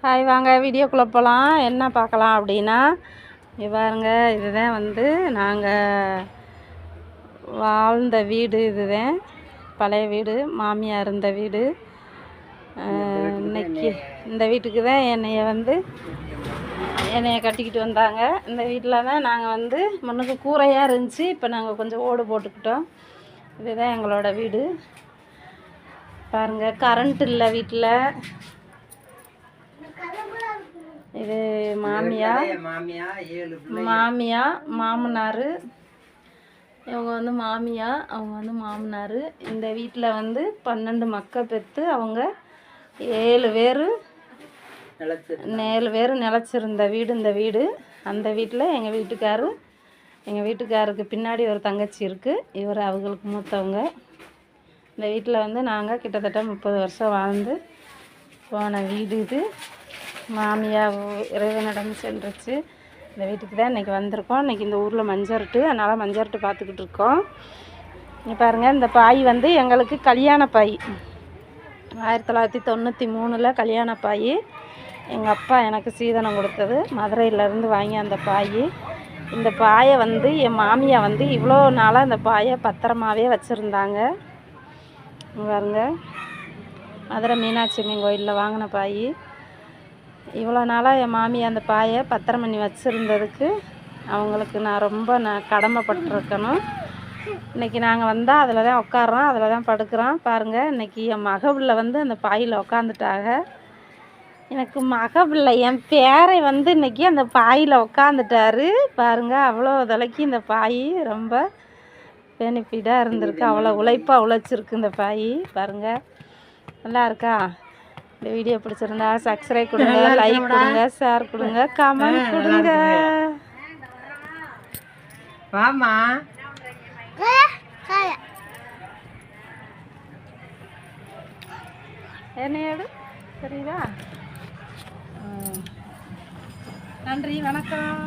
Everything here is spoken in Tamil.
ஹாய், வாங்க வீடியோக்குள்ளே போகலாம். என்ன பார்க்கலாம் அப்படின்னா, பாருங்க, இதுதான் வந்து நாங்கள் வாழ்ந்த வீடு. இதுதான் பழைய வீடு, மாமியார் இருந்த வீடு. இன்னைக்கு இந்த வீட்டுக்கு தான் என்னைய கட்டிக்கிட்டு வந்தாங்க. இந்த வீட்டில் தான் நாங்கள் வந்து முன்னுக்கு கூரையாக இருந்துச்சு, இப்போ நாங்கள் கொஞ்சம் ஓடு போட்டுக்கிட்டோம். இதுதான் எங்களோட வீடு. பாருங்கள், கரண்ட் இல்லை வீட்டில். இது மாமியா மாமனார். இவங்க வந்து மாமியா, அவங்க வந்து மாமனார். இந்த வீட்டில் வந்து 12 மக்கள் பெற்று அவங்க 7 பேர் நிலச்சிருந்த வீடு இந்த வீடு. அந்த வீட்டில் எங்கள் வீட்டுக்காருக்கு பின்னாடி ஒரு தங்கச்சி இருக்குது. இவர் அவங்களுக்கு மூத்தவங்க. இந்த வீட்டில் வந்து நாங்கள் கிட்டத்தட்ட 30 வருஷம் வாழ்ந்து போன வீடு இது. மாமியா இறைவனிடம் சென்றுச்சு. இந்த வீட்டுக்கு தான் இன்றைக்கி வந்திருக்கோம். இன்றைக்கி இந்த ஊரில் மஞ்சரட்டு, அதனால் மஞ்சரட்டு பார்த்துக்கிட்டு இருக்கோம். இங்கே பாருங்கள், இந்த பாய் வந்து எங்களுக்கு கல்யாண பாய். 1993 கல்யாண பாய். எங்கள் அப்பா எனக்கு சீதனம் கொடுத்தது, மதுரையிலேருந்து வாங்கி அந்த பாய். இந்த பாயை வந்து என் மாமியா வந்து இவ்வளோ நாளாக இந்த பாயை பத்திரமாகவே வச்சுருந்தாங்க. பாருங்க, மதுரை மீனாட்சி அம்மன் கோயிலில் வாங்கின பாய். இவ்வளோ நாளாக என் மாமி அந்த பாயை பத்திரம் பண்ணி வச்சுருந்ததுக்கு அவங்களுக்கு நான் ரொம்ப கடமைப்பட்டிருக்கணும். இன்றைக்கி நாங்கள் வந்தால் அதில் தான் உட்காரோம், அதில் தான் படுக்கிறோம். பாருங்கள், இன்றைக்கி என் மகபிள்ளை வந்து அந்த பாயில் உட்காந்துட்டாங்க. எனக்கு மகபிள்ளை என் பேரை வந்து இன்றைக்கி அந்த பாயில் உட்காந்துட்டாரு. பாருங்கள், அவ்வளோ தலைக்கு இந்த பாய் ரொம்ப பெனிஃபிட்டாக இருந்திருக்கு. அவ்வளோ உழைப்பாக உழைச்சிருக்கு இந்த பாய். பாருங்கள், நல்லா இருக்கா? இந்த வீடியோ பிடிச்சிருந்தா சப்ஸ்கிரைப் கொடுங்க, லைக் கொடுங்க, ஷேர் கொடுங்க, கமெண்ட் கொடுங்க. வாமா என்னையோடு சரிதா. நன்றி, வணக்கம்.